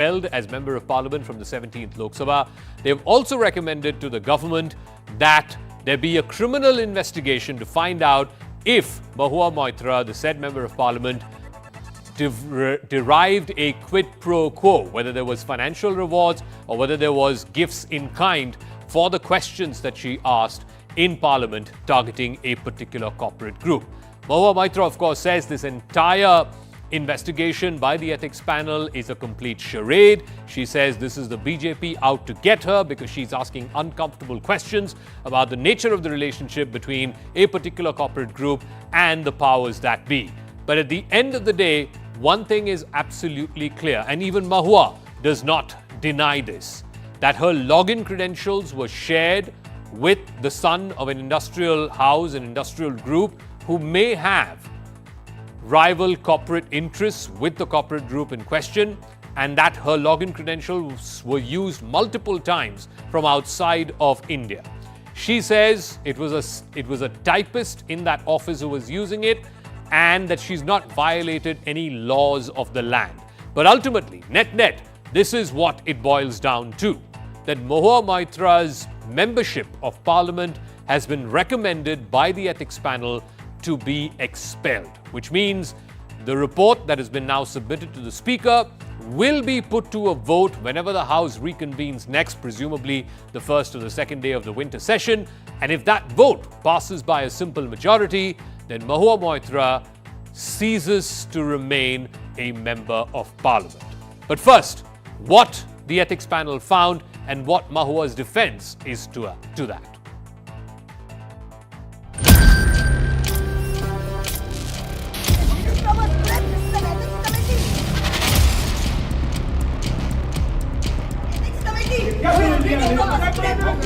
expelled as Member of Parliament from the 17th Lok Sabha. They've also recommended to the government that there be a criminal investigation to find out if Mahua Moitra, the said Member of Parliament, derived a quid pro quo, whether there was financial rewards or whether there was gifts in kind for the questions that she asked in Parliament targeting a particular corporate group. Mahua Moitra, of course, says this entire investigation by the ethics panel is a complete charade. She says this is the BJP out to get her because she's asking uncomfortable questions about the nature of the relationship between a particular corporate group and the powers that be. But at the end of the day, one thing is absolutely clear, and even Mahua does not deny this, that her login credentials were shared with the son of an industrial house, an industrial group who may have rival corporate interests with the corporate group in question, and that her login credentials were used multiple times from outside of India. She says it was a typist in that office who was using it, and that she's not violated any laws of the land. But ultimately, net, this is what it boils down to, that Mahua Moitra's membership of Parliament has been recommended by the ethics panel to be expelled, which means the report that has been now submitted to the Speaker will be put to a vote whenever the House reconvenes next, presumably the first or the second day of the winter session. And if that vote passes by a simple majority, then Mahua Moitra ceases to remain a Member of Parliament. But first, what the ethics panel found and what Mahua's defense is to that.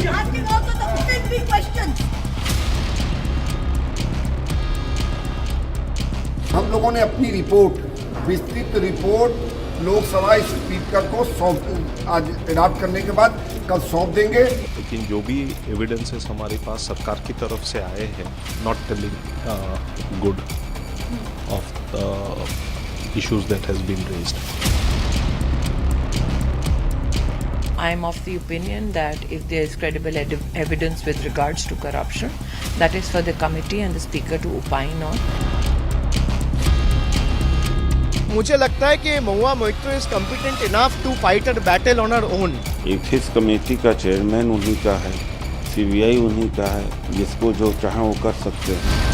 Asking also the 53 questions. हम लोगों ने अपनी report, विस्तृत report Lok Sabha speaker को आज adopt करने के बाद कल सौंप देंगे। लेकिन जो भी एविडेंसेस हमारे पास सरकार की तरफ से आए हैं, not telling good of the issues that has been raised. I am of the opinion that if there is credible evidence with regards to corruption, that is for the committee and the speaker to opine on. मुझे लगता है कि Mahua Moitra is competent enough to fight a battle on her own. Ethics committee का chairman उन्हीं का है, CBI उन्हीं का है, जिसको जो चाहे वो कर सकते हैं।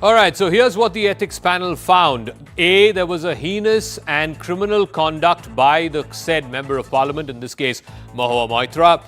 All right, so here's what the ethics panel found. A, there was a heinous and criminal conduct by the said Member of Parliament, in this case, Mahua Moitra.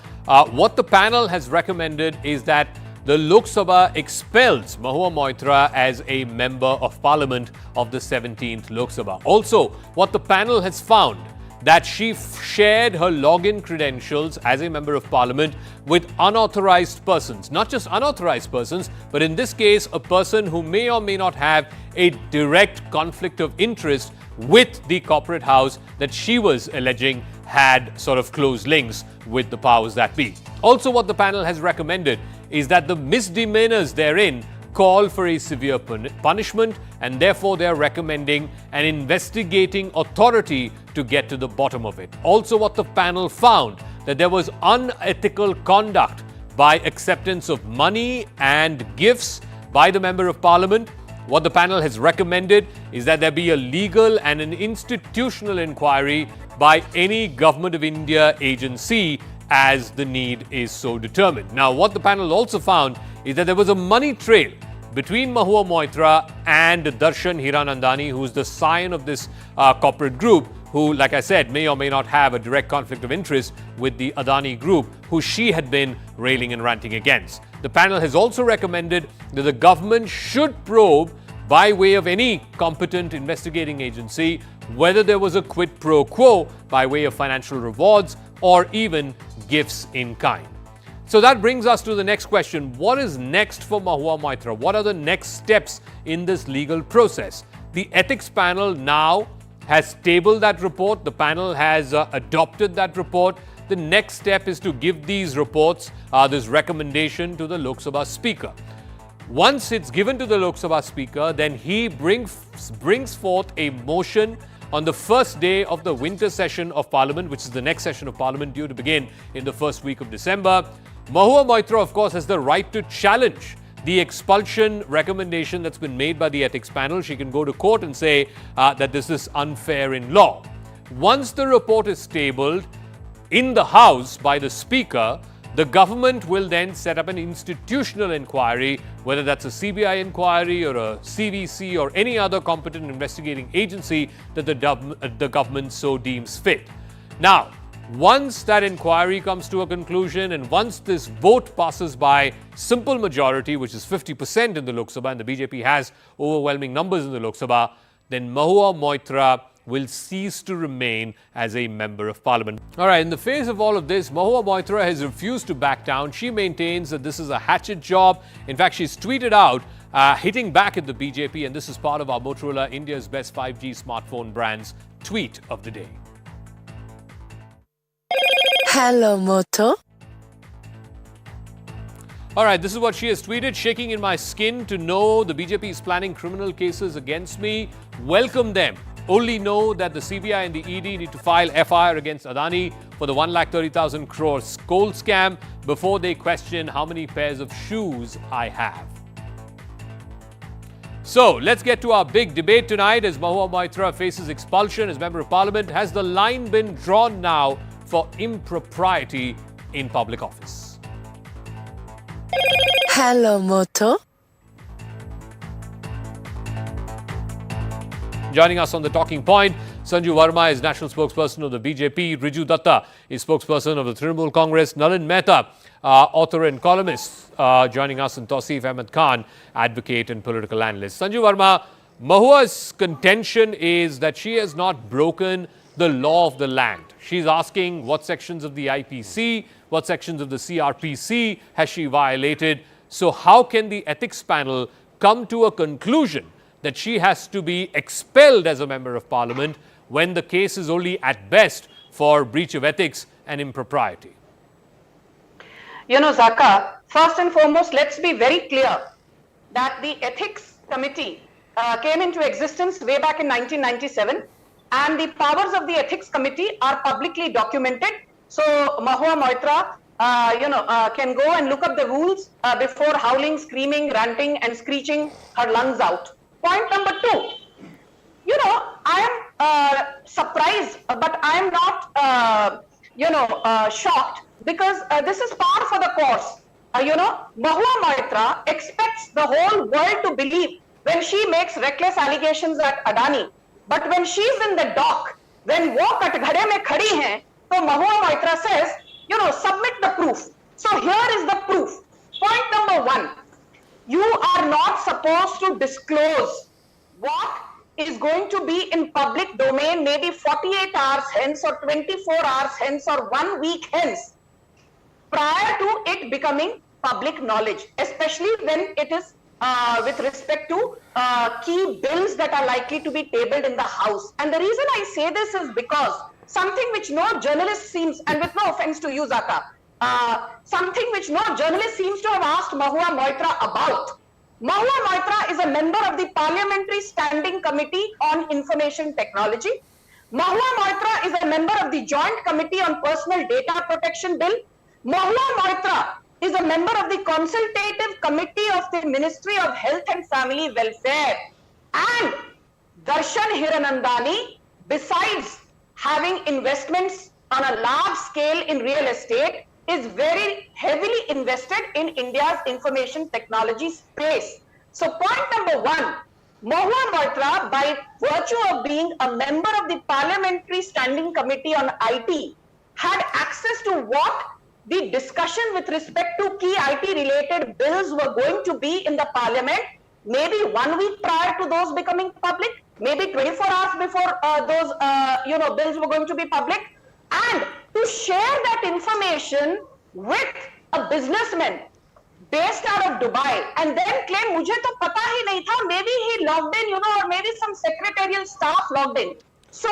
What the panel has recommended is that the Lok Sabha expels Mahua Moitra as a Member of Parliament of the 17th Lok Sabha. Also, what the panel has found, that she shared her login credentials as a Member of Parliament with unauthorized persons. Not just unauthorized persons, but in this case, a person who may or may not have a direct conflict of interest with the corporate house that she was alleging had sort of close links with the powers that be. Also, what the panel has recommended is that the misdemeanors therein call for a severe punishment, and therefore they are recommending an investigating authority to get to the bottom of it. Also, what the panel found, that there was unethical conduct by acceptance of money and gifts by the Member of Parliament. What the panel has recommended is that there be a legal and an institutional inquiry by any Government of India agency as the need is so determined. Now, what the panel also found is that there was a money trail between Mahua Moitra and Darshan Hiranandani, who is the scion of this corporate group, who, like I said, may or may not have a direct conflict of interest with the Adani group, who she had been railing and ranting against. The panel has also recommended that the government should probe by way of any competent investigating agency whether there was a quid pro quo by way of financial rewards or even gifts in kind. So that brings us to the next question. What is next for Mahua Moitra? What are the next steps in this legal process? The ethics panel now has tabled that report. The panel has adopted that report. the next step is to give these reports, this recommendation to the Lok Sabha Speaker. Once it's given to the Lok Sabha Speaker, then he brings forth a motion on the first day of the winter session of Parliament, which is the next session of Parliament due to begin in the first week of December. Mahua Moitra, of course, has the right to challenge the expulsion recommendation that's been made by the ethics panel. She can go to court and say that this is unfair in law. Once the report is tabled in the House by the Speaker, the government will then set up an institutional inquiry, whether that's a CBI inquiry or a CVC or any other competent investigating agency that the government so deems fit. Now, once that inquiry comes to a conclusion and once this vote passes by simple majority, which is 50% in the Lok Sabha, and the BJP has overwhelming numbers in the Lok Sabha, then Mahua Moitra will cease to remain as a member of Parliament. All right, in the face of all of this, Mahua Moitra has refused to back down. She maintains that this is a hatchet job. In fact, she's tweeted out hitting back at the BJP, and this is part of our Motorola India's Best 5G Smartphone Brands tweet of the day. Hello, Moto. All right, this is what she has tweeted. Shaking in my skin to know the BJP is planning criminal cases against me. Welcome them. Only know that the CBI and the ED need to file FIR against Adani for the 1,30,000 crore coal scam before they question how many pairs of shoes I have. So, let's get to our big debate tonight as Mahua Moitra faces expulsion as Member of Parliament. Has the line been drawn now for impropriety in public office? Hello, Moto. Joining us on the talking point, Sanju Verma is national spokesperson of the BJP. Riju Datta is spokesperson of the Trinamool Congress. Nalin Mehta, author and columnist, joining us, and Tausif Ahmed Khan, advocate and political analyst. Sanju Verma, Mahua's contention is that she has not broken the law of the land. She's asking what sections of the IPC, what sections of the CRPC has she violated. So how can the ethics panel come to a conclusion that she has to be expelled as a member of Parliament when the case is only at best for breach of ethics and impropriety? You know, Zaka, first and foremost, let's be very clear that the Ethics Committee came into existence way back in 1997, and the powers of the Ethics Committee are publicly documented. So Mahua Moitra, can go and look up the rules before howling, screaming, ranting and screeching her lungs out. Point number two, I am surprised, but I am not, shocked, because this is par for the course. Mahua Moitra expects the whole world to believe when she makes reckless allegations at Adani. But when she's in the dock, when wo katghade mein khadi hain, so Mahua Moitra says, submit the proof. So here is the proof. Point number one. You are not supposed to disclose what is going to be in public domain maybe 48 hours hence or 24 hours hence or 1 week hence prior to it becoming public knowledge, especially when it is with respect to key bills that are likely to be tabled in the House. And the reason I say this is because something which no journalist seems, and with no offense to you, Zaka, something which no journalist seems to have asked Mahua Moitra about. Mahua Moitra is a member of the Parliamentary Standing Committee on Information Technology. Mahua Moitra is a member of the Joint Committee on Personal Data Protection Bill. Mahua Moitra is a member of the Consultative Committee of the Ministry of Health and Family Welfare. And Darshan Hiranandani, besides having investments on a large scale in real estate, is very heavily invested in India's information technology space. So point number one, Mahua Moitra, by virtue of being a member of the Parliamentary Standing Committee on IT, had access to what the discussion with respect to key IT related bills were going to be in the Parliament, maybe 1 week prior to those becoming public, maybe 24 hours before those bills were going to be public, and to share that information with a businessman based out of Dubai and then claim, "Mujhe to pata hi nahi tha, maybe he logged in, or maybe some secretarial staff logged in." So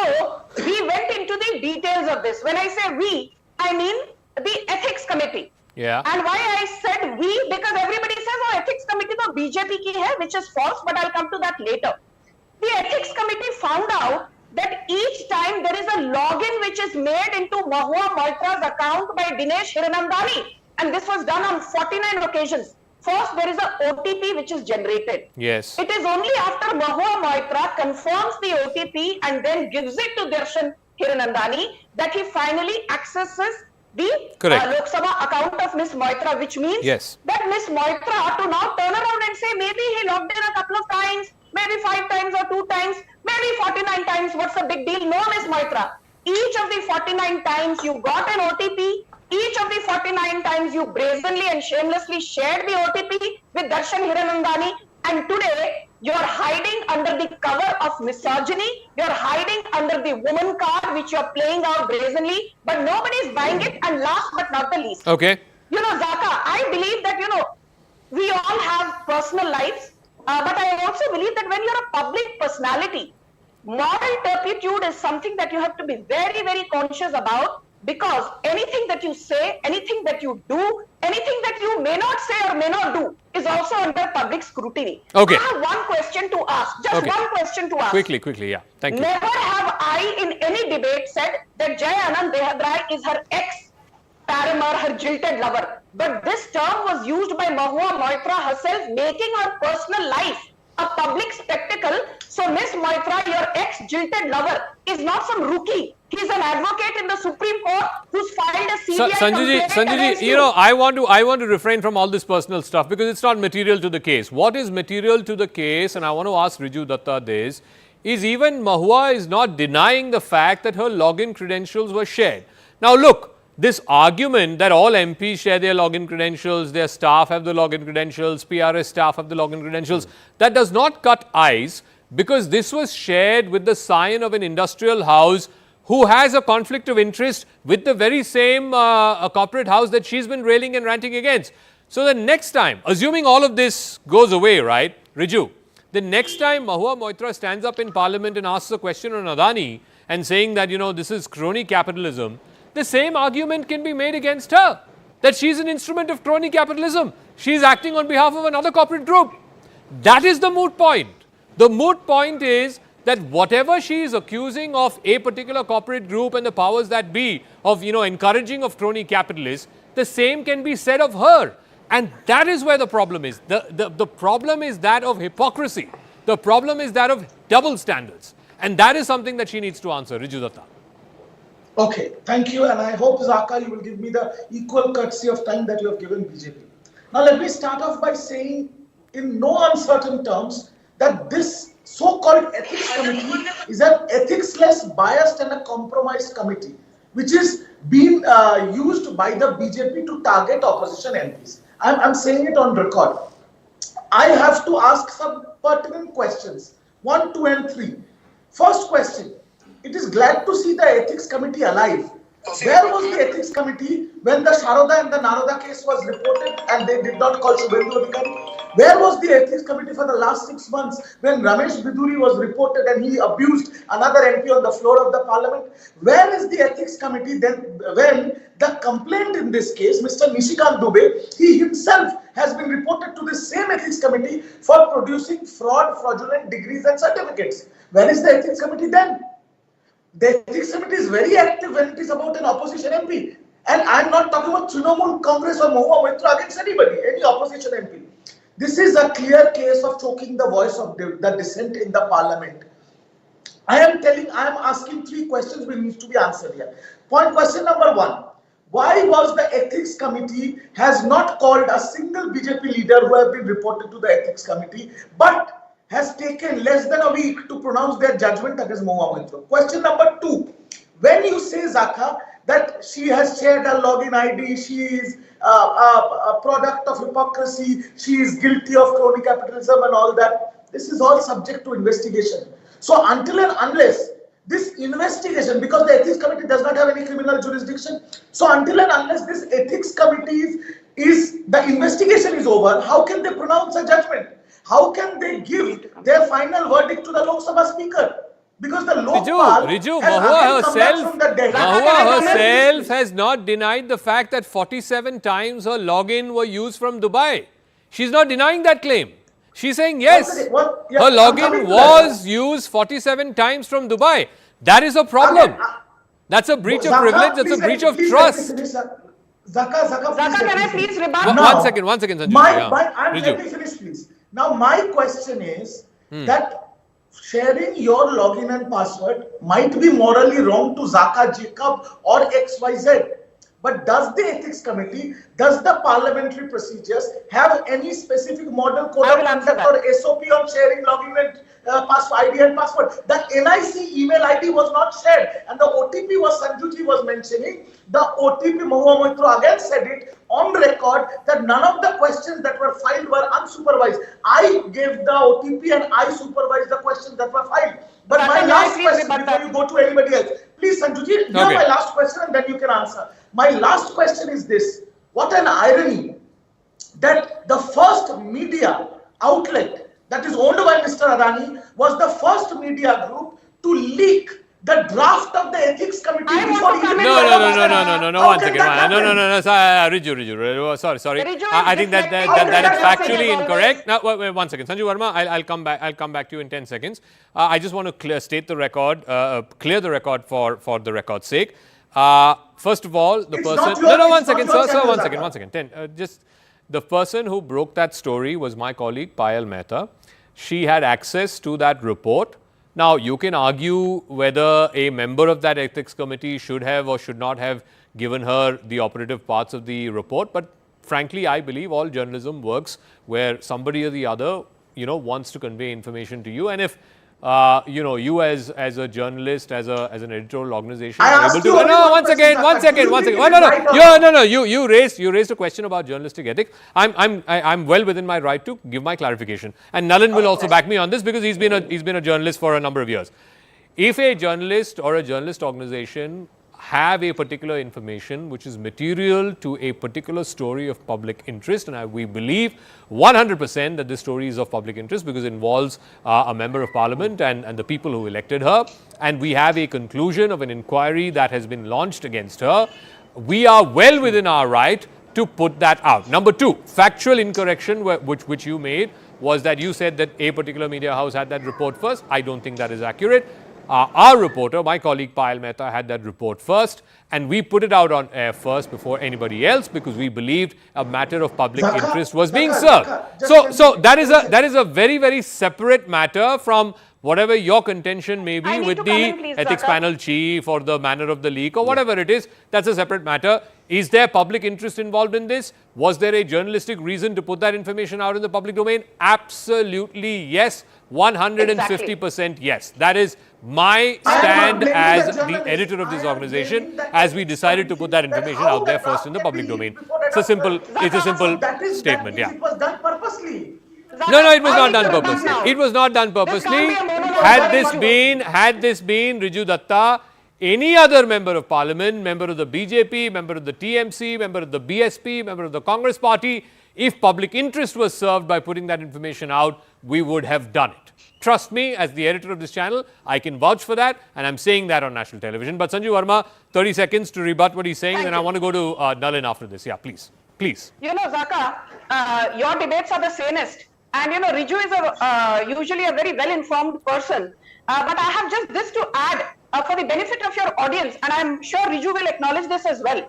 we went into the details of this. When I say we, I mean the Ethics Committee. Yeah. And why I said we, because everybody says, oh, Ethics Committee to BJP ki hai, which is false, but I'll come to that later. The Ethics Committee found out that each time there is a login which is made into Mahua Moitra's account by Dinesh Hiranandani, and this was done on 49 occasions. First, there is a OTP which is generated. Yes. It is only after Mahua Moitra confirms the OTP and then gives it to Darshan Hiranandani that he finally accesses the Lok Sabha account of Miss Moitra, which means that Miss Moitra to now turn around and say maybe he logged in a couple of times, maybe 5 times or 2 times, maybe 49 times. What's the big deal? No, Miss Moitra. Each of the 49 times you got an OTP. Each of the 49 times you brazenly and shamelessly shared the OTP with Darshan Hiranandani, and today you are hiding under the cover of misogyny, you are hiding under the woman card which you are playing out brazenly, but nobody is buying it. And last but not the least, okay, Zaka, I believe that, we all have personal lives, but I also believe that when you are a public personality, moral turpitude is something that you have to be very, very conscious about. Because anything that you say, anything that you do, anything that you may not say or may not do is also under public scrutiny. Okay. I have one question to ask. Just one question to ask. Quickly, yeah. Thank you. Never have I in any debate said that Jai Anand Dehadrai is her ex-paramour, her jilted lover. But this term was used by Mahua Moitra herself, making her personal life a public spectacle. So Miss Moitra, your ex-jilted lover, is not some rookie. He's an advocate in the Supreme Court who's filed a CBI complaint Sanjay ji, I want to refrain from all this personal stuff because it's not material to the case. What is material to the case, and I want to ask Riju Datta this, is even Mahua is not denying the fact that her login credentials were shared. Now look, this argument that all MPs share their login credentials, their staff have the login credentials, PRS staff have the login credentials, that does not cut eyes because this was shared with the scion of an industrial house who has a conflict of interest with the very same corporate house that she's been railing and ranting against. So the next time, assuming all of this goes away, right, Riju, the next time Mahua Moitra stands up in parliament and asks a question on Adani and saying that, this is crony capitalism, the same argument can be made against her, that she's an instrument of crony capitalism. She's acting on behalf of another corporate group. That is the moot point. The moot point is that whatever she is accusing of a particular corporate group and the powers that be of, encouraging of crony capitalists, the same can be said of her. And that is where the problem is. The problem is that of hypocrisy. The problem is that of double standards. And that is something that she needs to answer. Riju Datta. Okay, thank you. And I hope, Zaka, you will give me the equal courtesy of time that you have given BJP. Now, let me start off by saying in no uncertain terms that this so-called ethics committee is an ethics-less, biased and a compromised committee, which is being used by the BJP to target opposition MPs. I'm saying it on record. I have to ask some pertinent questions, 1, 2 and 3. First question, it is glad to see the ethics committee alive. Where was the ethics committee when the Sharoda and the Naroda case was reported and they did not call Shubhendu Adhikari? Where was the ethics committee for the last 6 months when Ramesh Biduri was reported and he abused another MP on the floor of the parliament? Where is the ethics committee then when the complaint in this case, Mr. Nishikant Dubey, he himself has been reported to the same ethics committee for producing fraudulent degrees and certificates? Where is the ethics committee then? The ethics committee is very active when it is about an opposition MP. And I'm not talking about Trinamool, Congress or Mahua Moitra against anybody, any opposition MP. This is a clear case of choking the voice of the dissent in the parliament. I am asking 3 questions which need to be answered here. Question number 1. Why was the ethics committee has not called a single BJP leader who have been reported to the ethics committee, but has taken less than a week to pronounce their judgment against Mahua Moitra? Question number 2. When you say, Zaka, that she has shared a login ID, she is a product of hypocrisy, she is guilty of crony capitalism and all that, this is all subject to investigation. So until and unless this investigation, because the ethics committee does not have any criminal jurisdiction, so until and unless this ethics committee the investigation is over, how can they pronounce a judgment? How can they give their final verdict to the Lok Sabha speaker? Because the Lokpal Riju, has again come back from the dead. Mahua herself has not denied the fact that 47 times her login were used from Dubai. She's not denying that claim. She's saying yes, her login was used 47 times from Dubai. That is a problem. That's a breach of privilege. That's a breach of trust. Zaka, can I please rebut? One second, Sanju. Let me finish, please. Now, my question is that sharing your login and password might be morally wrong to Zaka Jacob or XYZ. But does the ethics committee, does the parliamentary procedures have any specific model code of conduct or SOP on sharing login and ID and password? The NIC email ID was not shared, and the OTP was Sanjuji was mentioning. The OTP, Mahua Moitra again said it on record that none of the questions that were filed were unsupervised. I gave the OTP and I supervised the questions that were filed. But my last question before you go to anybody else, please Sanjuji, hear my last question and then you can answer. My last question is this: what an irony that the first media outlet that is owned by Mr. Adani was the first media group to leak the draft of the ethics committee. No. One second. No. Riju. Sorry. I think that is factually incorrect. Now, wait, 1 second. Sanju Verma, I'll come back to you in 10 seconds. I just want to clear the record for the record's sake. First of all, the person. No, 1 second, sir. 1 second. Just the person who broke that story was my colleague Payal Mehta. She had access to that report. Now, you can argue whether a member of that ethics committee should have or should not have given her the operative parts of the report. But frankly, I believe all journalism works where somebody or the other, wants to convey information to you. And if you as a journalist, as an editorial organization, are able to. One second. No. You raised a question about journalistic ethics. I'm well within my right to give my clarification, and Nalin will also back me on this because he's been a journalist for a number of years. If a journalist or a journalist organization have a particular information which is material to a particular story of public interest, and we believe 100% that this story is of public interest because it involves a member of parliament and the people who elected her, and we have a conclusion of an inquiry that has been launched against her, we are well within our right to put that out. Number two, factual incorrection which you made was that you said that a particular media house had that report first. I don't think that is accurate. Our reporter, my colleague Payal Mehta, had that report first, and we put it out on air first before anybody else because we believed a matter of public interest was being served. So that is a very, very separate matter from whatever your contention may be with the ethics panel chief or the manner of the leak or whatever it is. That's a separate matter. Is there public interest involved in this? Was there a journalistic reason to put that information out in the public domain? Absolutely yes. 150% yes. That is my stand as the editor of this organization as we decided to put that information out there first in the public domain. It's a simple statement. Yeah. It was done purposely. No, it was not done purposely. It was not done purposely. Had this been Riju Datta, any other member of parliament, member of the BJP, member of the TMC, member of the BSP, member of the Congress party, if public interest was served by putting that information out, we would have done it. Trust me, as the editor of this channel, I can vouch for that, and I'm saying that on national television. But Sanju Verma, 30 seconds to rebut what he's saying, and I want to go to Nalin after this. Yeah, please. Zaka, your debates are the sanest. And Riju is usually a very well-informed person. But I have just this to add for the benefit of your audience, and I'm sure Riju will acknowledge this as well.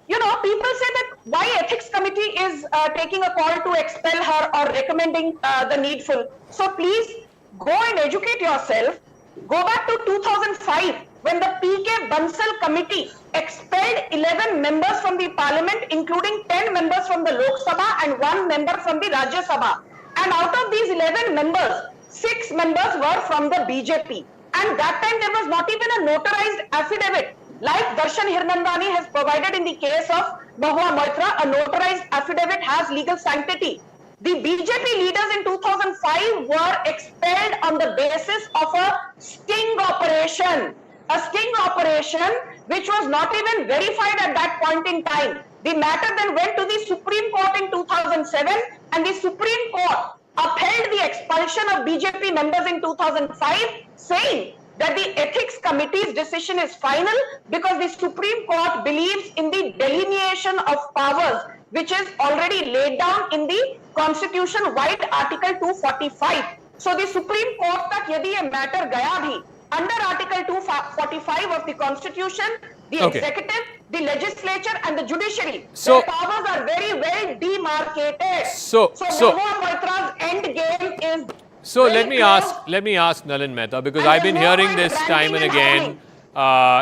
People say that why ethics committee is taking a call to expel her or recommending the needful. So please go and educate yourself. Go back to 2005 when the PK Bansal committee expelled 11 members from the parliament, including 10 members from the Lok Sabha and 1 member from the Rajya Sabha. And out of these 11 members, 6 members were from the BJP. And that time there was not even a notarized affidavit. Like Darshan Hirnandani has provided in the case of Mahua Moitra, a notarized affidavit has legal sanctity. The BJP leaders in 2005 were expelled on the basis of a sting operation. A sting operation which was not even verified at that point in time. The matter then went to the Supreme Court in 2007 and the Supreme Court upheld the expulsion of BJP members in 2005, saying that the Ethics Committee's decision is final because the Supreme Court believes in the delineation of powers which is already laid down in the Constitution via Article 245. So the Supreme Court tak yadi ye matter gaya bhi, under Article 245 of the Constitution, the executive, the legislature and the judiciary, their powers are very well demarcated. So Mahua Moitra's end game is... So let me ask Nalin Mehta, because I've been hearing this time and again,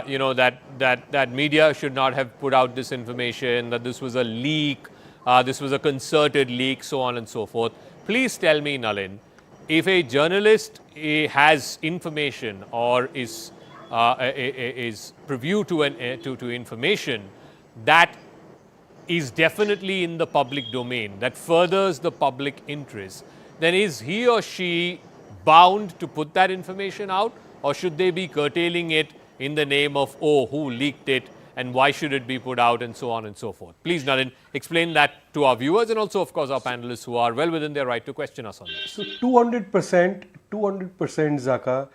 you know, that media should not have put out this information, that this was a leak, this was a concerted leak, so on and so forth. Please tell me, Nalin, if a journalist has information or is privy to information that is definitely in the public domain, that furthers the public interest, then is he or she bound to put that information out, or should they be curtailing it in the name of, oh, who leaked it and why should it be put out, and so on and so forth? Please, Nalin, explain that to our viewers and also, of course, our panelists who are well within their right to question us on this. So 200%, Zaka.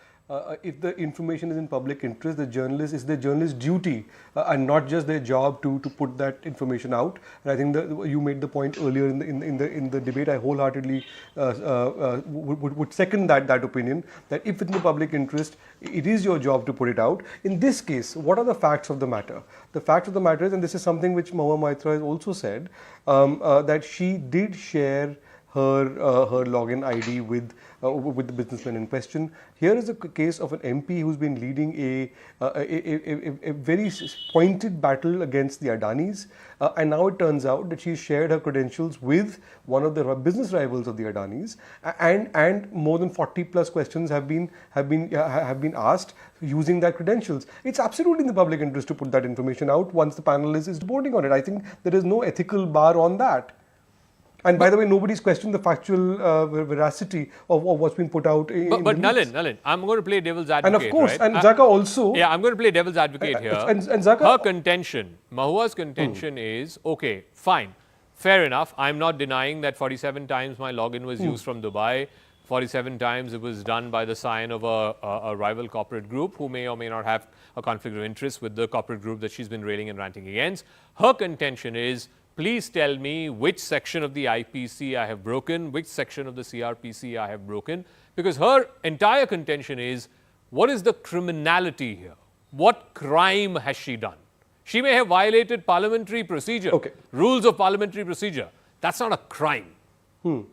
If the information is in public interest, the journalist is the journalist's duty and not just their job to put that information out. And I think that you made the point earlier in the debate. I wholeheartedly would second that opinion, that if it's in the public interest, it is your job to put it out. In this case, what are the facts of the matter? The fact of the matter is, and this is something which Mahua Moitra has also said, that she did share her login ID with the businessman in question. Here is a case of an MP who's been leading a very pointed battle against the Adanis, and now it turns out that she shared her credentials with one of the business rivals of the Adanis, and more than 40 plus questions have been asked using that credentials. It's absolutely in the public interest to put that information out once the panel is reporting on it. I think there is no ethical bar on that. And by the way, nobody's questioned the factual veracity of what's been put out. But Nalin, I'm going to play devil's advocate. And of course, right? and Zaka also. Yeah, I'm going to play devil's advocate here. And Zaka, her contention, Mahua's contention is, okay, fine, fair enough. I'm not denying that 47 times my login was used from Dubai. 47 times it was done by the sign of a rival corporate group who may or may not have a conflict of interest with the corporate group that she's been railing and ranting against. Her contention is, please tell me which section of the IPC I have broken, which section of the CRPC I have broken, because her entire contention is, what is the criminality here? What crime has she done? She may have violated parliamentary procedure, rules of parliamentary procedure. That's not a crime. So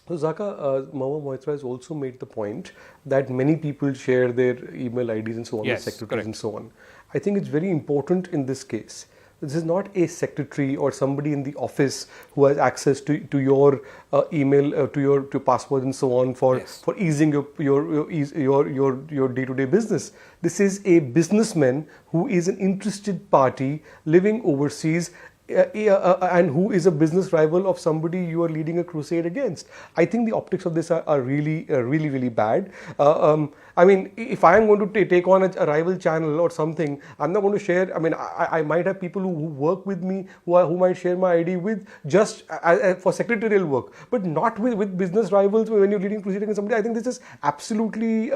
Zaka, Mahua Moitra has also made the point that many people share their email IDs and so on, yes, the secretaries and so on. I think it's very important in this case. This is not a secretary or somebody in the office who has access to your email, to your password and so on for easing your day-to-day business. This is a businessman who is an interested party living overseas, and who is a business rival of somebody you are leading a crusade against. I think the optics of this are really bad. I mean, if I am going to take on a rival channel or something, I'm not going to share. I mean, I might have people who work with me who might share my ID with just for secretarial work, but not with business rivals when you're leading crusade against somebody. I think this is absolutely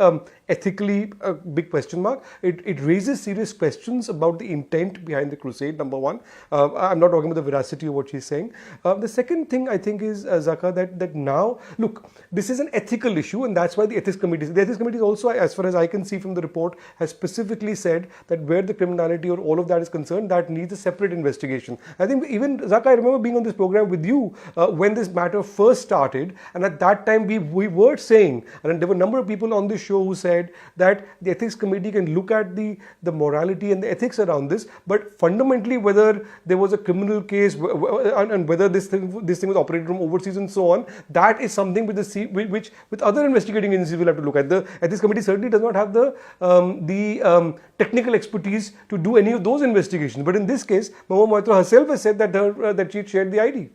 ethically a big question mark. It raises serious questions about the intent behind the crusade, number one. I'm not talking about the veracity of what she's saying. The second thing I think is, Zaka, that now, look, this is an ethical issue, and that's why the Ethics Committee also, as far as I can see from the report, has specifically said that where the criminality or all of that is concerned, that needs a separate investigation. I think even, Zaka, I remember being on this program with you when this matter first started, and at that time we were saying, and there were a number of people on this show who said that the Ethics Committee can look at the morality and the ethics around this, but fundamentally whether there was a criminal case and whether this thing was operated from overseas and so on, that is something which with other investigating agencies will have to look at. The Ethics Committee certainly does not have the technical expertise to do any of those investigations. But in this case, Mahua Moitra herself has said that she shared the ID.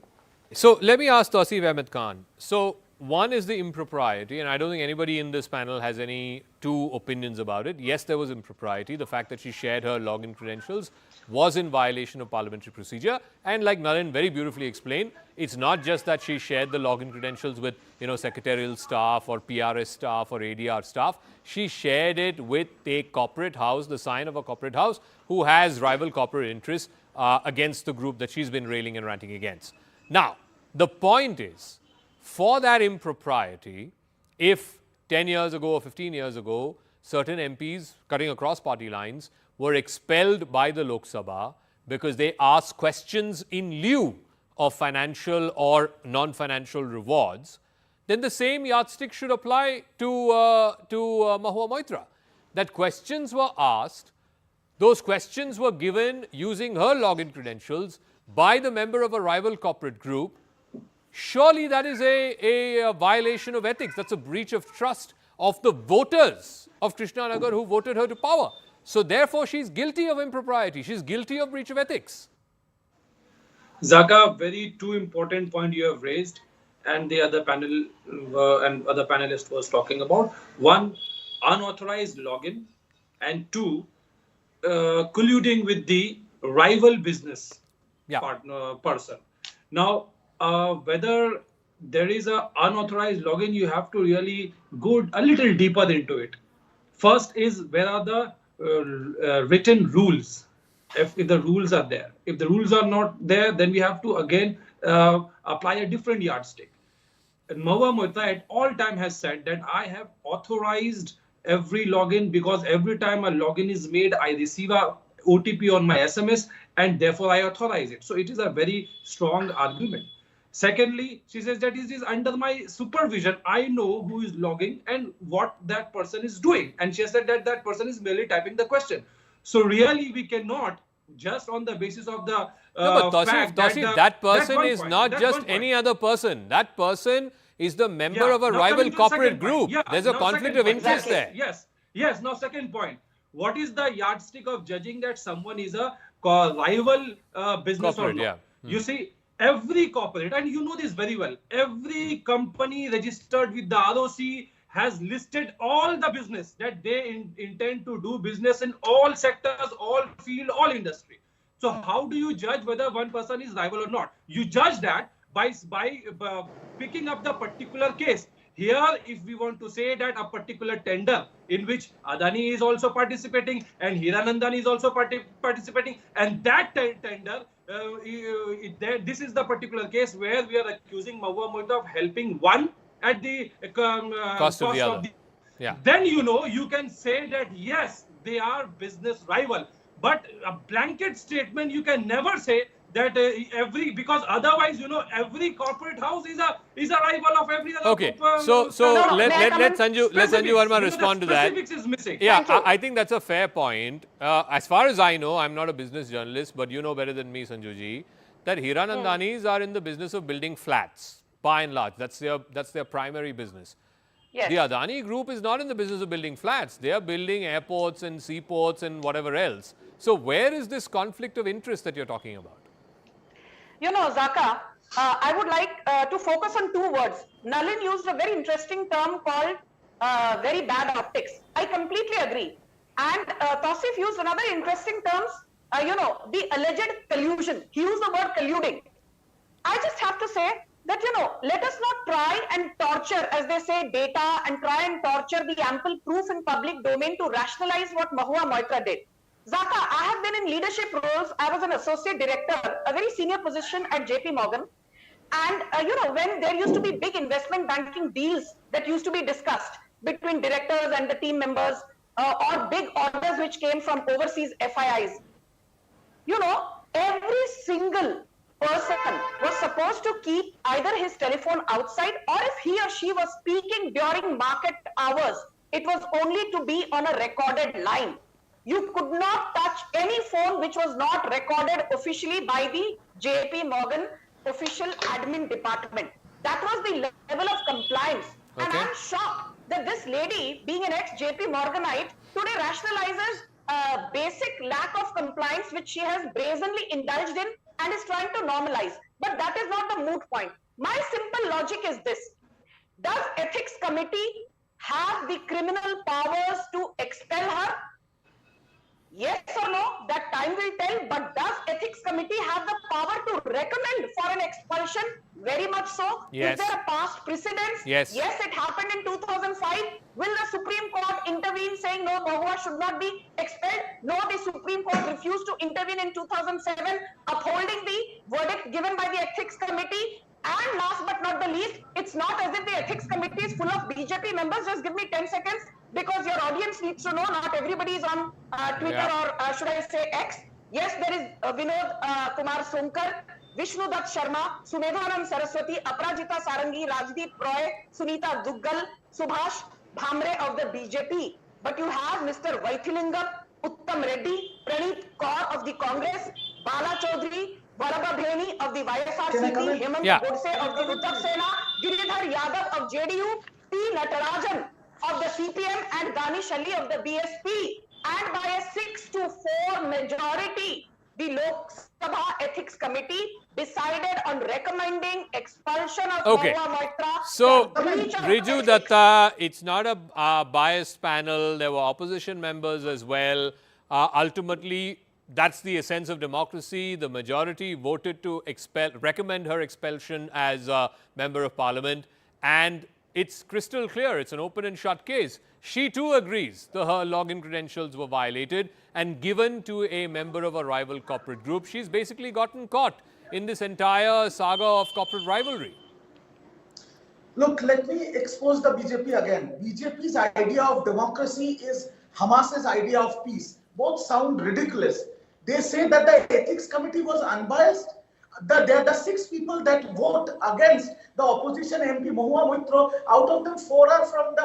So let me ask Tausif Ahmed Khan. So one is the impropriety, and I don't think anybody in this panel has any two opinions about it. Yes, there was impropriety, the fact that she shared her login credentials. was in violation of parliamentary procedure. And like Nalin very beautifully explained, it's not just that she shared the login credentials with, secretarial staff or PRS staff or ADR staff. She shared it with a corporate house, the sign of a corporate house, who has rival corporate interests against the group that she's been railing and ranting against. Now, the point is, for that impropriety, if 10 years ago or 15 years ago, certain MPs cutting across party lines were expelled by the Lok Sabha because they asked questions in lieu of financial or non-financial rewards, then the same yardstick should apply to Mahua Moitra. That questions were asked, those questions were given using her login credentials by the member of a rival corporate group. Surely that is a violation of ethics. That's a breach of trust of the voters of Krishnanagar who voted her to power. So therefore, she's guilty of impropriety. She's guilty of breach of ethics. Zaka, very two important point you have raised, and the other panel and other panelist was talking about. One, unauthorized login, and two, colluding with the rival business person. Now, whether there is an unauthorized login, you have to really go a little deeper into it. First is, where are the written rules? If the rules are there. If the rules are not there, then we have to again apply a different yardstick. And Mahua Moitra at all time has said that I have authorized every login because every time a login is made, I receive a OTP on my SMS and therefore I authorize it. So it is a very strong argument. Secondly, she says that it is under my supervision. I know who is logging and what that person is doing. And she has said that that person is merely typing the question. So really, we cannot just on the basis of the no, but fact that person is not just any other person. That person is the member of a rival corporate group. There's a conflict of interest there. Yes. Now, second point. What is the yardstick of judging that someone is a rival business corporate, or not? You see, every corporate, and you know this very well, every company registered with the ROC has listed all the business that they intend to do business in all sectors, all field, all industry. So how do you judge whether one person is rival or not? You judge that by picking up the particular case. Here, if we want to say that a particular tender in which Adani is also participating and Hiranandani is also participating, and that tender, this is the particular case where we are accusing Mahua Moitra of helping one at the cost of the other. Then you can say that yes, they are business rival. But a blanket statement you can never say that because otherwise every corporate house is a rival of every other. Okay, so let Sanju Verma respond to that. Specifics is missing. Yeah, I think that's a fair point. As far as I know, I'm not a business journalist, but you know better than me, Sanjuji, that Hiranandanis are in the business of building flats. By and large, that's their primary business. Yes. The Adani group is not in the business of building flats. They are building airports and seaports and whatever else. So where is this conflict of interest that you're talking about? Zaka, I would like to focus on two words. Nalin used a very interesting term called very bad optics. I completely agree. And Tausif used another interesting term, the alleged collusion. He used the word colluding. I just have to say that, let us not try and torture, as they say, data and try and torture the ample proof in public domain to rationalize what Mahua Moitra did. Zaka, I have been in leadership roles. I was an associate director, a very senior position at JP Morgan. And, when there used to be big investment banking deals that used to be discussed between directors and the team members or big orders which came from overseas FIIs, every single person was supposed to keep either his telephone outside, or if he or she was speaking during market hours, it was only to be on a recorded line. You could not touch any phone which was not recorded officially by the JP Morgan official admin department. That was the level of compliance. Okay. And I'm shocked that this lady, being an ex-JP Morganite, today rationalizes basic lack of compliance which she has brazenly indulged in and is trying to normalize. But that is not the moot point. My simple logic is this. Does Ethics Committee have the criminal powers to expel her? Yes or no, that time will tell, but does Ethics Committee have the power to recommend for an expulsion? Very much so. Yes. Is there a past precedence? Yes. Yes, it happened in 2005. Will the Supreme Court intervene saying no, Mahua should not be expelled? No, the Supreme Court refused to intervene in 2007, upholding the verdict given by the Ethics Committee. And last but not the least, it's not as if the Ethics Committee is full of BJP members. Just give me 10 seconds because your audience needs to know not everybody is on Twitter or should I say X. Yes, there is Vinod Kumar Sonkar, Vishnu Dutt Sharma, Sumedhanand Saraswati, Aparajita Sarangi, Rajdeep Roy, Sunita Duggal, Subhash Bhamre of the BJP. But you have Mr. Vaithilingam, Uttam Reddy, Praneeth Kaur of the Congress, Bala Chaudhary, Vallabha Bheni of the YSRCP, Hemant Godse of the Uddhav Sena, Giridhar Yadav of JDU, P. Natarajan of the CPM and Danish Ali of the BSP. And by a 6-4 majority, the Lok Sabha Ethics Committee decided on recommending expulsion of Mahua Moitra. So, Riju Datta, it's not a biased panel. There were opposition members as well. Ultimately, that's the essence of democracy. The majority voted to recommend her expulsion as a member of parliament. And it's crystal clear. It's an open and shut case. She too agrees that her login credentials were violated and given to a member of a rival corporate group. She's basically gotten caught in this entire saga of corporate rivalry. Look, let me expose the BJP again. BJP's idea of democracy is Hamas's idea of peace. Both sound ridiculous. They say that the ethics committee was unbiased. There are the 6 people that vote against the opposition MP Mahua Moitra. Out of them, 4 are from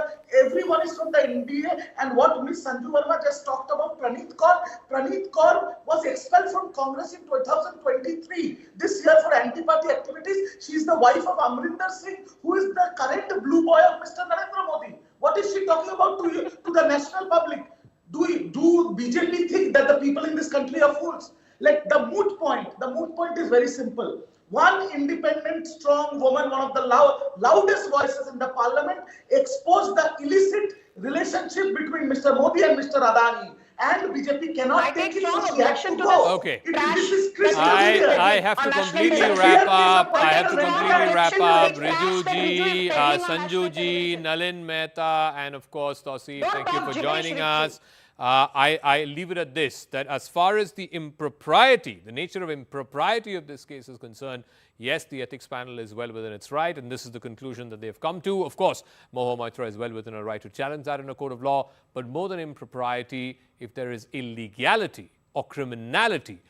everyone is from the NDA. And what Ms. Sanju Verma just talked about, Praneeth Kaur was expelled from Congress in 2023. This year for anti-party activities. She is the wife of Amrinder Singh, who is the current blue boy of Mr. Narendra Modi. What is she talking about to the national public? Do BJP think that the people in this country are fools? Like the moot point is very simple. One independent, strong woman, one of the loudest voices in the parliament, exposed the illicit relationship between Mr. Modi and Mr. Adani. And BJP cannot take it, so she has to go. Okay. This is crystal clear. I have to completely wrap up. Riju ji, Sanju ji, Nalin Mehta, and of course, Tausif, thank you for joining us. I leave it at this, that as far as the impropriety, the nature of impropriety of this case is concerned, yes, the ethics panel is well within its right, and this is the conclusion that they've come to. Of course, Mahua Moitra is well within her right to challenge that in a court of law, but more than impropriety, if there is illegality or criminality,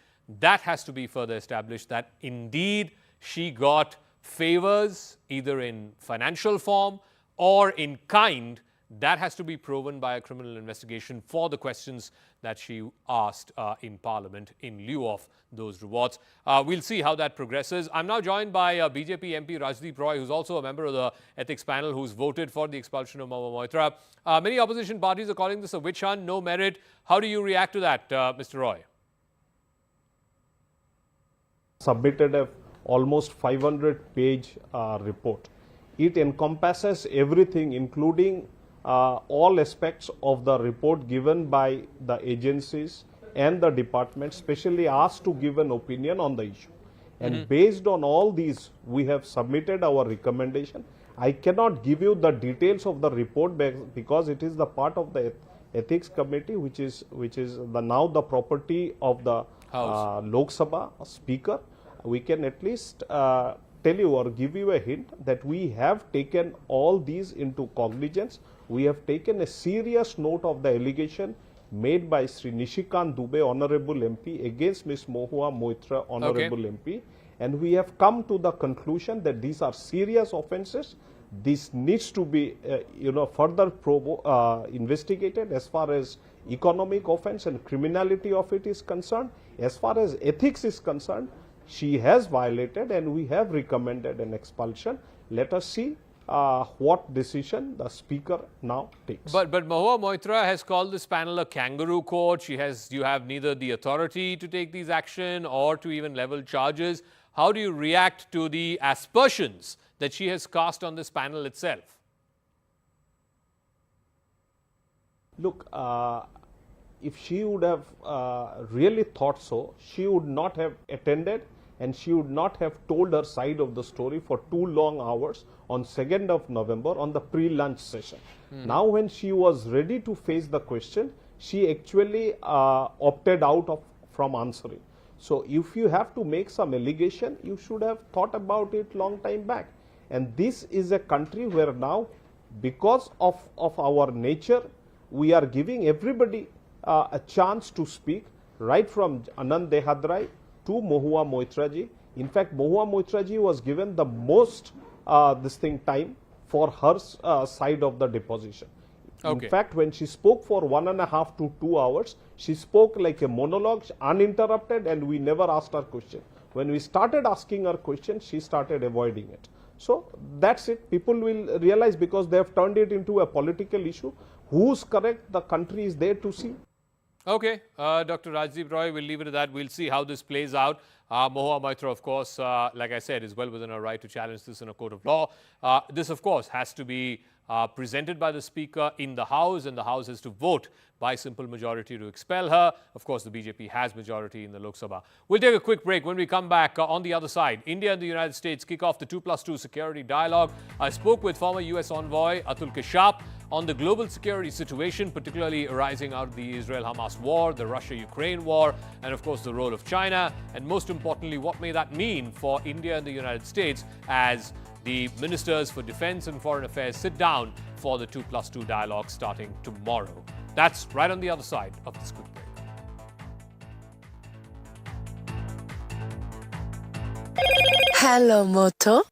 that has to be further established that indeed she got favors either in financial form or in kind. That has to be proven by a criminal investigation for the questions that she asked in Parliament in lieu of those rewards. We'll see how that progresses. I'm now joined by BJP MP Rajdeep Roy, who's also a member of the ethics panel, who's voted for the expulsion of Mahua Moitra. Many opposition parties are calling this a witch hunt, no merit. How do you react to that, Mr. Roy? Submitted a almost 500-page report. It encompasses everything, including all aspects of the report given by the agencies and the department, specially asked to give an opinion on the issue. And based on all these, we have submitted our recommendation. I cannot give you the details of the report because it is the part of the ethics committee, which is now the property of the Lok Sabha Speaker. We can at least tell you or give you a hint that we have taken all these into cognizance. We have taken a serious note of the allegation made by Sri Nishikant Dubey, Honorable MP, against Ms. Mahua Moitra, Honorable MP. And we have come to the conclusion that these are serious offences. This needs to be, further investigated as far as economic offence and criminality of it is concerned. As far as ethics is concerned, she has violated and we have recommended an expulsion. Let us see what decision the Speaker now takes. But Mahua Moitra has called this panel a kangaroo court. You have neither the authority to take these action or to even level charges. How do you react to the aspersions that she has cast on this panel itself? Look, if she would have really thought so, she would not have attended and she would not have told her side of the story for 2 long hours on 2nd of November on the pre-lunch session. Now when she was ready to face the question, she actually opted out from answering. So if you have to make some allegation, you should have thought about it long time back. And this is a country where now, because of our nature, we are giving everybody a chance to speak, right from Anand Dehadrai to Mahua Moitra ji. In fact, Mahua Moitra ji was given the most time for her side of the deposition. Okay. In fact, when she spoke for 1.5 to 2 hours, she spoke like a monologue, uninterrupted, and we never asked her question. When we started asking her question, she started avoiding it. So that's it. People will realize, because they have turned it into a political issue. Who's correct? The country is there to see. Okay, Dr. Rajdeep Roy, we'll leave it at that. We'll see how this plays out. Mahua Moitra, of course, like I said, is well within her right to challenge this in a court of law. This, of course, has to be presented by the Speaker in the House, and the House has to vote by simple majority to expel her. Of course, the BJP has majority in the Lok Sabha. We'll take a quick break. When we come back, on the other side, India and the United States kick off the 2+2 security dialogue. I spoke with former US envoy Atul Kashap on the global security situation, particularly arising out of the Israel-Hamas war, the Russia-Ukraine war, and of course the role of China, and most importantly, what may that mean for India and the United States as the Ministers for Defense and Foreign Affairs sit down for the 2+2 dialogue starting tomorrow. That's right on the other side of this quick break. Hello, Moto.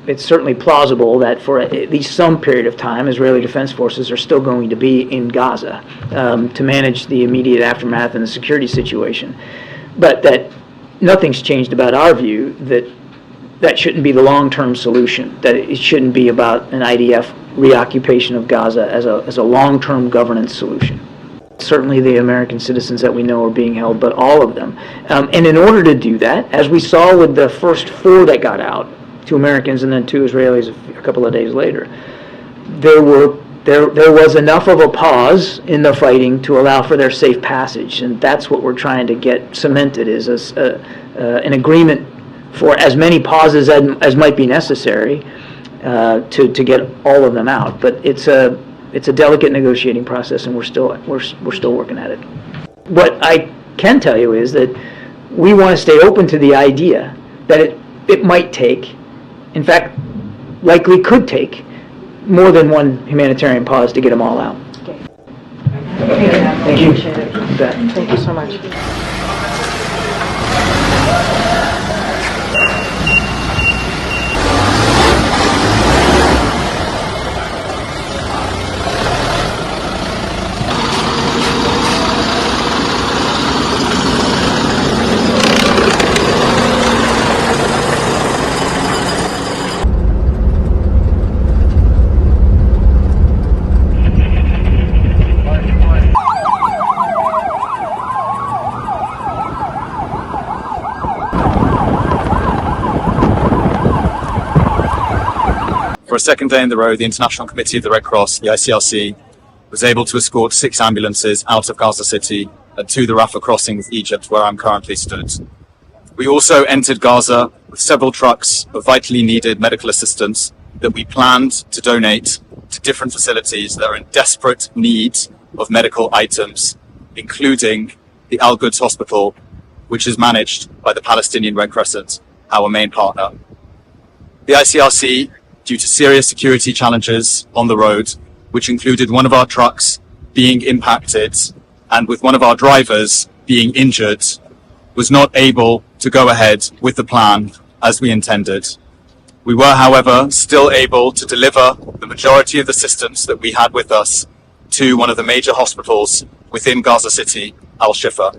It's certainly plausible that for at least some period of time, Israeli Defense Forces are still going to be in Gaza to manage the immediate aftermath and the security situation. But that nothing's changed about our view that that shouldn't be the long-term solution, that it shouldn't be about an IDF reoccupation of Gaza as a long-term governance solution. Certainly the American citizens that we know are being held, but all of them. And in order to do that, as we saw with the first 4 that got out, 2 Americans and then 2 Israelis a couple of days later, there was enough of a pause in the fighting to allow for their safe passage, and that's what we're trying to get cemented, is an agreement for as many pauses as might be necessary to get all of them out. But it's a delicate negotiating process, and we're still working at it. What I can tell you is that we want to stay open to the idea that it might take, in fact, likely could take, more than one humanitarian pause to get them all out. Okay. Thank you. Appreciate it. Thank you so much. For a second day in the row, the International Committee of the Red Cross, the ICRC, was able to escort 6 ambulances out of Gaza City and to the Rafah crossing with Egypt, where I'm currently stood. We also entered Gaza with several trucks of vitally needed medical assistance that we planned to donate to different facilities that are in desperate need of medical items, including the Al Quds Hospital, which is managed by the Palestinian Red Crescent, our main partner. The ICRC, due to serious security challenges on the road, which included one of our trucks being impacted and with one of our drivers being injured, was not able to go ahead with the plan as we intended. We were, however, still able to deliver the majority of the assistance that we had with us to one of the major hospitals within Gaza City, Al-Shifa.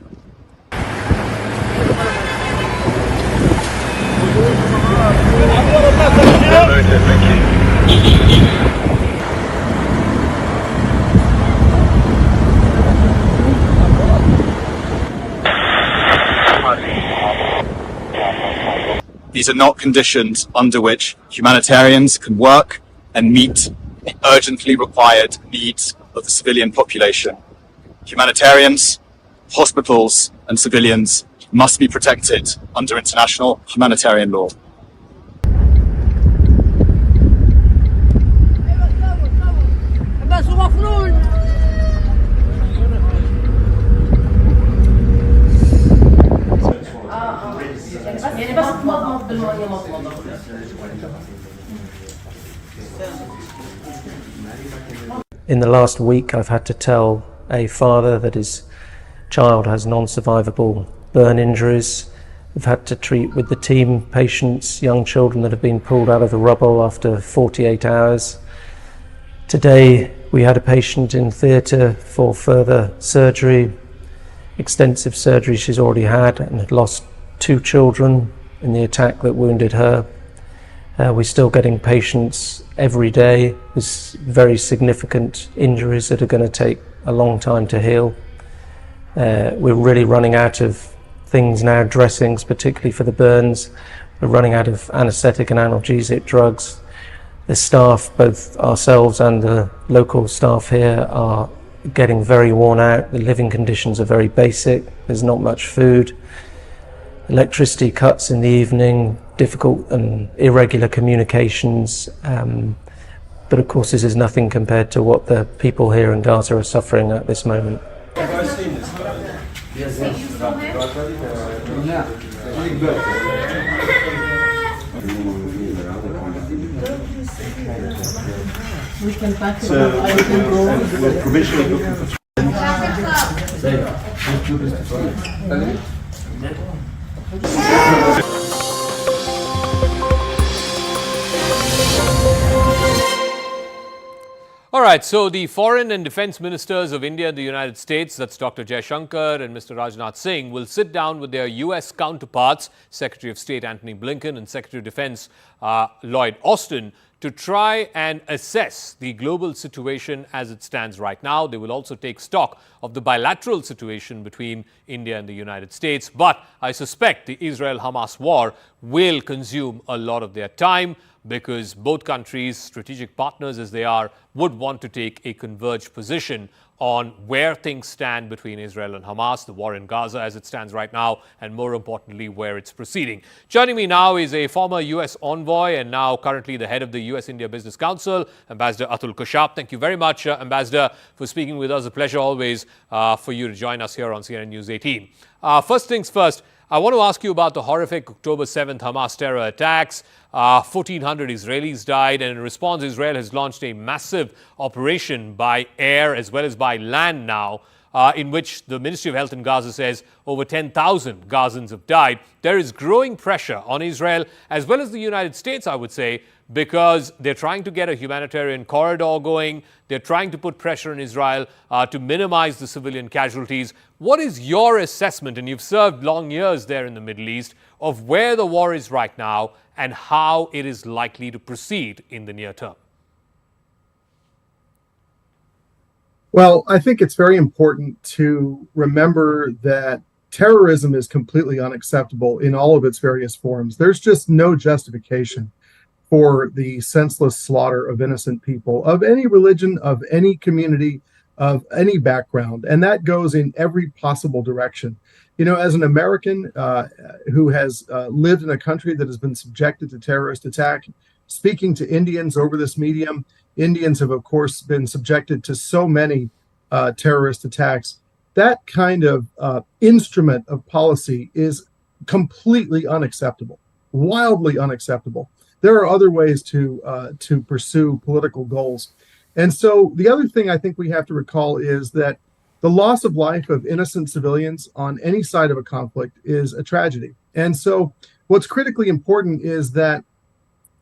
these are not conditions under which humanitarians can work and meet the urgently required needs of the civilian population. Humanitarians, hospitals, and civilians must be protected under international humanitarian law. In the last week, I've had to tell a father that his child has non-survivable burn injuries. We've had to treat with the team patients, young children that have been pulled out of the rubble after 48 hours. Today, we had a patient in theatre for further surgery, extensive surgery she's already had, and had lost 2 children in the attack that wounded her. We're still getting patients every day with very significant injuries that are going to take a long time to heal. We're really running out of things now, dressings, particularly for the burns. We're running out of anaesthetic and analgesic drugs. The staff, both ourselves and the local staff here, are getting very worn out. The living conditions are very basic. There's not much food. Electricity cuts in the evening, difficult and irregular communications. But of course, this is nothing compared to what the people here in Gaza are suffering at this moment. We can pack it up. I can go. We're provisionally looking for All right, so the foreign and defense ministers of India and the United States, that's Dr. Jaishankar and Mr. Rajnath Singh, will sit down with their U.S. counterparts, Secretary of State Antony Blinken and Secretary of Defense Lloyd Austin, to try and assess the global situation as it stands right now. They will also take stock of the bilateral situation between India and the United States. But I suspect the Israel-Hamas war will consume a lot of their time, because both countries, strategic partners as they are, would want to take a converged position on where things stand between Israel and Hamas, the war in Gaza as it stands right now, and more importantly, where it's proceeding. Joining me now is a former U.S. envoy and now currently the head of the U.S.-India Business Council, Ambassador Atul Kashyap. Thank you very much, Ambassador, for speaking with us. A pleasure always for you to join us here on CNN News 18. First things first, I want to ask you about the horrific October 7th Hamas terror attacks. 1,400 Israelis died, and in response, Israel has launched a massive operation by air as well as by land now, in which the Ministry of Health in Gaza says over 10,000 Gazans have died. There is growing pressure on Israel as well as the United States, I would say, because they're trying to get a humanitarian corridor going. They're trying to put pressure on Israel to minimize the civilian casualties. What is your assessment, and you've served long years there in the Middle East, of where the war is right now and how it is likely to proceed in the near term? Well, I think it's very important to remember that terrorism is completely unacceptable in all of its various forms. There's just no justification for the senseless slaughter of innocent people of any religion, of any community, of any background. And that goes in every possible direction. You know, as an American who has lived in a country that has been subjected to terrorist attack, speaking to Indians over this medium, Indians have, of course, been subjected to so many terrorist attacks. That kind of instrument of policy is completely unacceptable, wildly unacceptable. There are other ways to pursue political goals. And so the other thing I think we have to recall is that the loss of life of innocent civilians on any side of a conflict is a tragedy. And so what's critically important is that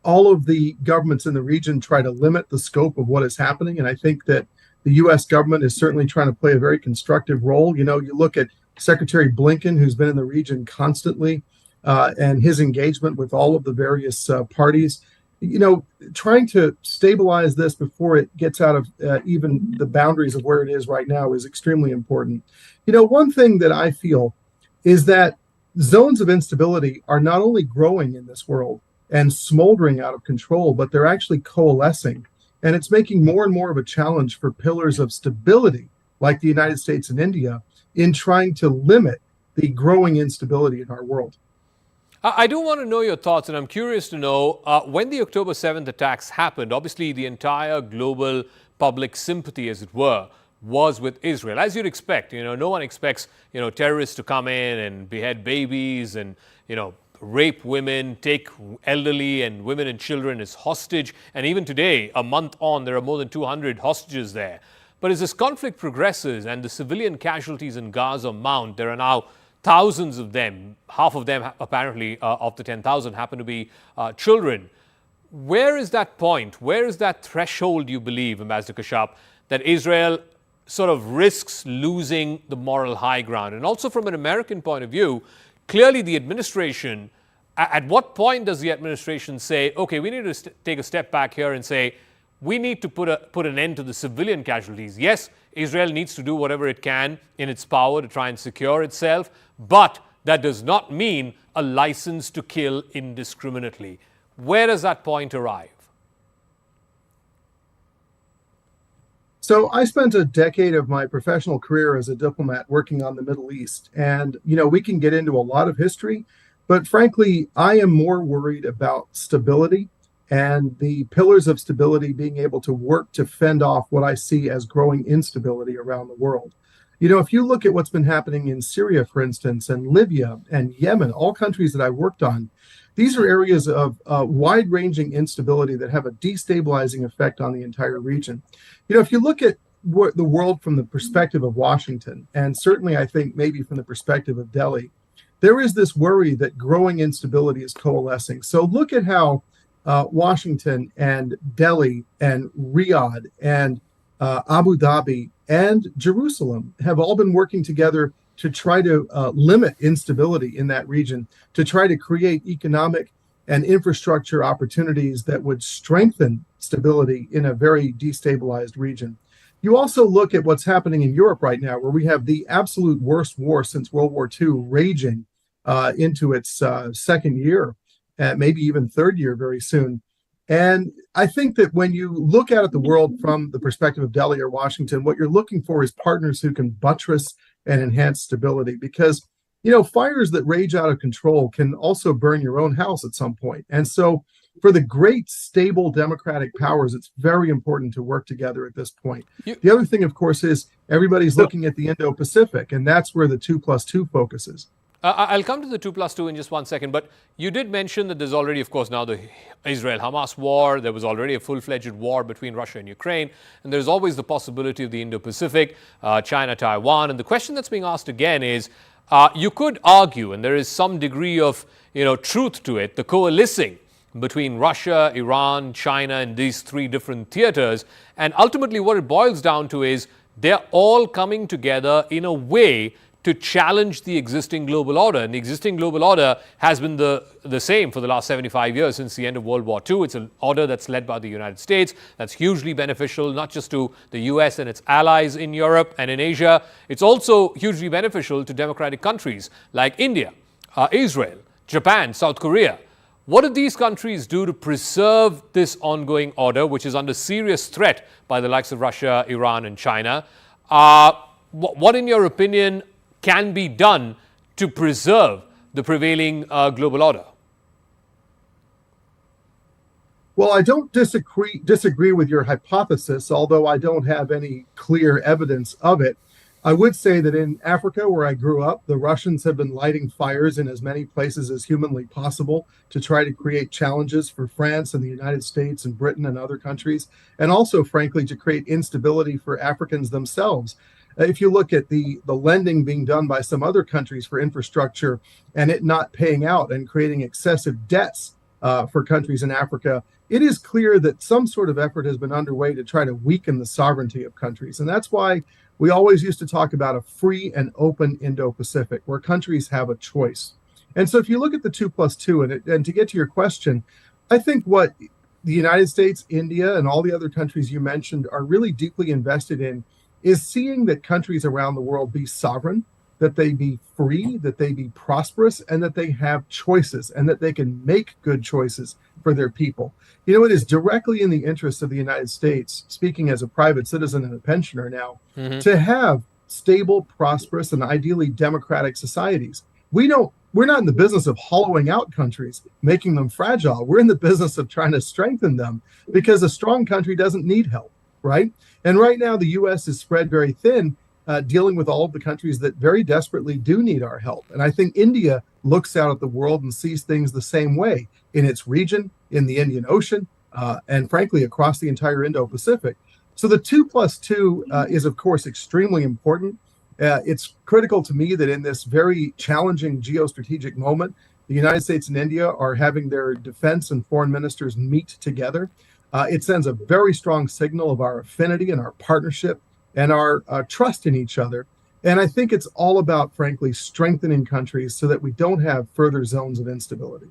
all of the governments in the region try to limit the scope of what is happening. And I think that the U.S. government is certainly trying to play a very constructive role. You know, you look at Secretary Blinken, who's been in the region constantly, and his engagement with all of the various parties, you know, trying to stabilize this before it gets out of even the boundaries of where it is right now is extremely important. You know, one thing that I feel is that zones of instability are not only growing in this world and smoldering out of control, but they're actually coalescing. And it's making more and more of a challenge for pillars of stability, like the United States and India, in trying to limit the growing instability in our world. I do want to know your thoughts, and I'm curious to know, when the October 7th attacks happened, obviously the entire global public sympathy, as it were, was with Israel. As you'd expect, no one expects, terrorists to come in and behead babies and, rape women, take elderly and women and children as hostage. And even today, a month on, there are more than 200 hostages there. But as this conflict progresses and the civilian casualties in Gaza mount, there are now thousands of them. Half of them, apparently, of the 10,000 happen to be children. Where is that point? Where is that threshold, you believe, Ambassador Kashyap, that Israel sort of risks losing the moral high ground? And also from an American point of view, clearly the administration, at what point does the administration say, okay, we need to take a step back here and say, we need to put an end to the civilian casualties. Yes, Israel needs to do whatever it can in its power to try and secure itself, but that does not mean a license to kill indiscriminately. Where does that point arrive? So I spent a decade of my professional career as a diplomat working on the Middle East. And, we can get into a lot of history, but frankly, I am more worried about stability and the pillars of stability being able to work to fend off what I see as growing instability around the world. If you look at what's been happening in Syria, for instance, and Libya and Yemen, all countries that I worked on, these are areas of wide-ranging instability that have a destabilizing effect on the entire region. If you look at the world from the perspective of Washington, and certainly I think maybe from the perspective of Delhi, there is this worry that growing instability is coalescing. So look at how Washington and Delhi and Riyadh and Abu Dhabi and Jerusalem have all been working together to try to limit instability in that region, to try to create economic and infrastructure opportunities that would strengthen stability in a very destabilized region. You also look at what's happening in Europe right now, where we have the absolute worst war since World War II raging into its second year, maybe even third year very soon. And I think that when you look at the world from the perspective of Delhi or Washington, what you're looking for is partners who can buttress and enhance stability, because fires that rage out of control can also burn your own house at some point. And so for the great stable democratic powers, it's very important to work together at this point. The other thing, of course, is everybody's looking at the Indo-Pacific, and that's where the 2+2 focuses. I'll come to the 2+2 in just one second, but you did mention that there's already, of course, now the Israel-Hamas war. There was already a full-fledged war between Russia and Ukraine, and there's always the possibility of the Indo-Pacific, China, Taiwan. And the question that's being asked again is, you could argue, and there is some degree of truth to it, the coalescing between Russia, Iran, China, and these three different theaters. And ultimately what it boils down to is they're all coming together in a way to challenge the existing global order. And the existing global order has been the same for the last 75 years since the end of World War II. It's an order that's led by the United States, that's hugely beneficial not just to the US and its allies in Europe and in Asia. It's also hugely beneficial to democratic countries like India, Israel, Japan, South Korea. What do these countries do to preserve this ongoing order, which is under serious threat by the likes of Russia, Iran, and China? What, in your opinion, can be done to preserve the prevailing global order? Well, I don't disagree with your hypothesis, although I don't have any clear evidence of it. I would say that in Africa, where I grew up, the Russians have been lighting fires in as many places as humanly possible to try to create challenges for France and the United States and Britain and other countries, and also, frankly, to create instability for Africans themselves. If you look at the lending being done by some other countries for infrastructure and it not paying out and creating excessive debts for countries in Africa, it is clear that some sort of effort has been underway to try to weaken the sovereignty of countries. And that's why we always used to talk about a free and open Indo-Pacific, where countries have a choice. And so if you look at the 2+2, and to get to your question, I think what the United States, India, and all the other countries you mentioned are really deeply invested in is seeing that countries around the world be sovereign, that they be free, that they be prosperous, and that they have choices, and that they can make good choices for their people. You know, it is directly in the interest of the United States, speaking as a private citizen and a pensioner now, to have stable, prosperous, and ideally democratic societies. We're not in the business of hollowing out countries, making them fragile. We're in the business of trying to strengthen them, because a strong country doesn't need help, right? And right now, the U.S. is spread very thin, dealing with all of the countries that very desperately do need our help. And I think India looks out at the world and sees things the same way in its region, in the Indian Ocean, and frankly, across the entire Indo-Pacific. So the 2+2 is, of course, extremely important. It's critical to me that in this very challenging geostrategic moment, the United States and India are having their defense and foreign ministers meet together. It sends a very strong signal of our affinity and our partnership and our trust in each other. And I think it's all about, frankly, strengthening countries so that we don't have further zones of instability.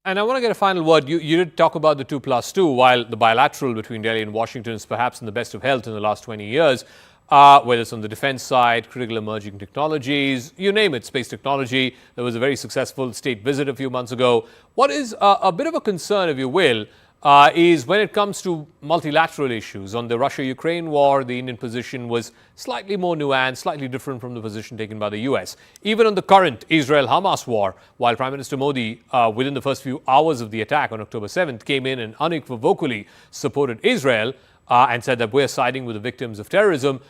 And I want to get a final word. You did talk about the 2+2, while the bilateral between Delhi and Washington is perhaps in the best of health in the last 20 years, whether it's on the defense side, critical emerging technologies, you name it, space technology. There was a very successful state visit a few months ago. What is a bit of a concern, if you will, is when it comes to multilateral issues. On the Russia-Ukraine war, the Indian position was slightly more nuanced, slightly different from the position taken by the US. Even on the current Israel-Hamas war, while Prime Minister Modi, within the first few hours of the attack on October 7th, came in and unequivocally supported Israel and said that we're siding with the victims of terrorism,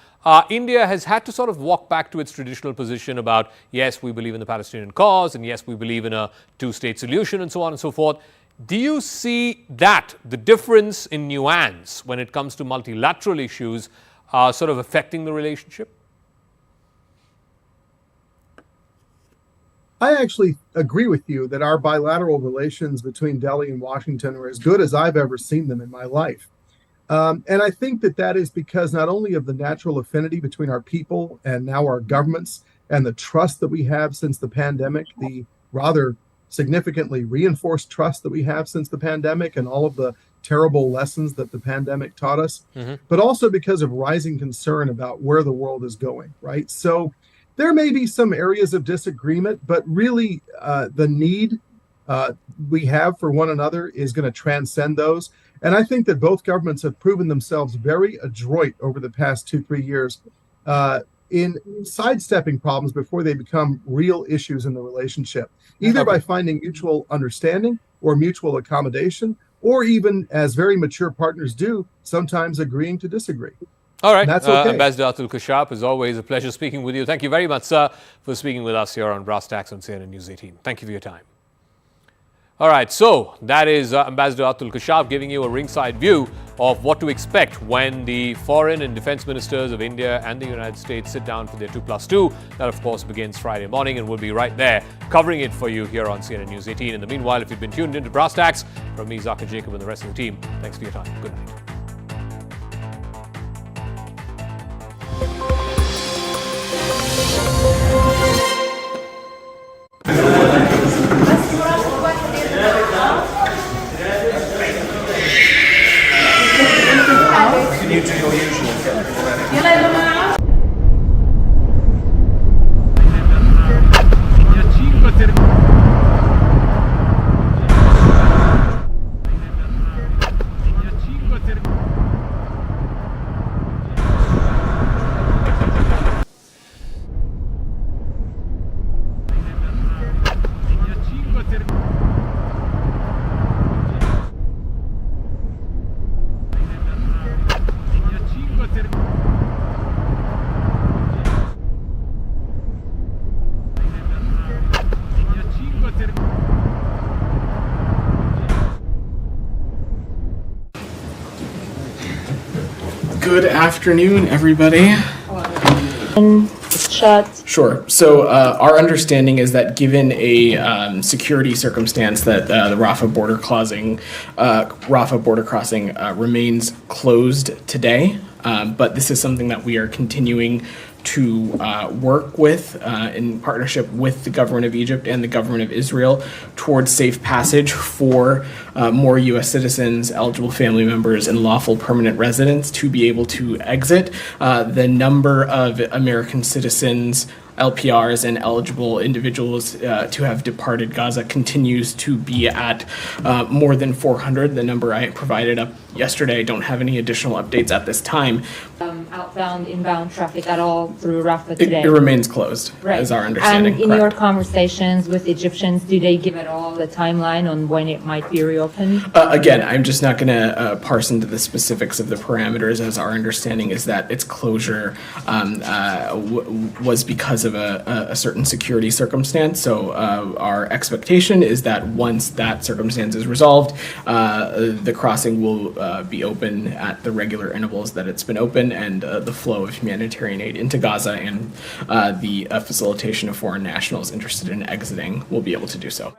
India has had to sort of walk back to its traditional position about, yes, we believe in the Palestinian cause, and yes, we believe in a two-state solution, and so on and so forth. Do you see that, the difference in nuance when it comes to multilateral issues, sort of affecting the relationship? I actually agree with you that our bilateral relations between Delhi and Washington are as good as I've ever seen them in my life. And I think that is because not only of the natural affinity between our people and now our governments and the trust that we have since the pandemic, the rather significantly reinforced trust that we have since the pandemic and all of the terrible lessons that the pandemic taught us, but also because of rising concern about where the world is going, right? So there may be some areas of disagreement, but really the need we have for one another is going to transcend those. And I think that both governments have proven themselves very adroit over the past 2-3 years in sidestepping problems before they become real issues in the relationship, either by finding mutual understanding or mutual accommodation, or even, as very mature partners do, sometimes agreeing to disagree. All right. That's okay. Ambassador Atul Kashaf, as always, a pleasure speaking with you. Thank you very much, sir, for speaking with us here on Brass Tacks on CNN News 18. Thank you for your time. All right, so that is Ambassador Atul Kashaf giving you a ringside view of what to expect when the foreign and defense ministers of India and the United States sit down for their 2+2. That, of course, begins Friday morning, and we'll be right there covering it for you here on CNN News 18. In the meanwhile, if you've been tuned into Brass Tacks, from me, Zaka Jacob, and the rest of the team, thanks for your time. Good night. You do your usual. Good afternoon, everybody. Shut. Sure. So our understanding is that given a security circumstance that the Rafah border crossing remains closed today, but this is something that we are continuing to work with in partnership with the government of Egypt and the government of Israel towards safe passage for more U.S. citizens, eligible family members, and lawful permanent residents to be able to exit. The number of American citizens LPRs and eligible individuals to have departed Gaza continues to be at more than 400. The number I provided up yesterday, I don't have any additional updates at this time. Outbound, inbound traffic at all through Rafah today? It remains closed, is our understanding. And in your conversations with Egyptians, do they give at all the timeline on when it might be reopened? Again, I'm just not going to parse into the specifics of the parameters, as our understanding is that its closure was because of a certain security circumstance. So our expectation is that once that circumstance is resolved, the crossing will be open at the regular intervals that it's been open, and the flow of humanitarian aid into Gaza and the facilitation of foreign nationals interested in exiting will be able to do so.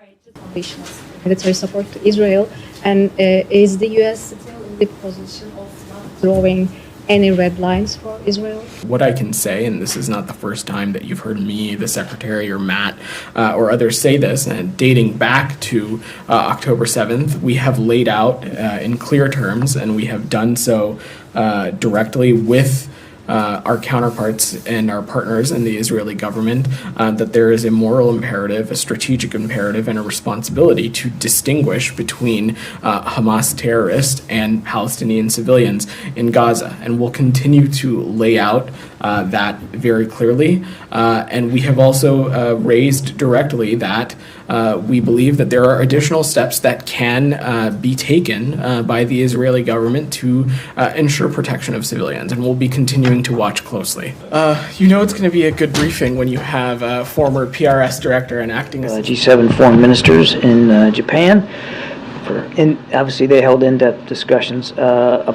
Military support to Israel, and is the U.S. still in the position of not drawing any red lines for Israel? What I can say, and this is not the first time that you've heard me, the Secretary, or Matt, or others say this, and dating back to October 7th, we have laid out in clear terms, and we have done so directly with our counterparts and our partners in the Israeli government, that there is a moral imperative, a strategic imperative, and a responsibility to distinguish between Hamas terrorists and Palestinian civilians in Gaza. And we'll continue to lay out that very clearly. And we have also raised directly that we believe that there are additional steps that can be taken by the Israeli government to ensure protection of civilians, and we'll be continuing to watch closely. You know it's going to be a good briefing when you have a former PRS director and acting G7 foreign ministers in Japan. And obviously they held in-depth discussions about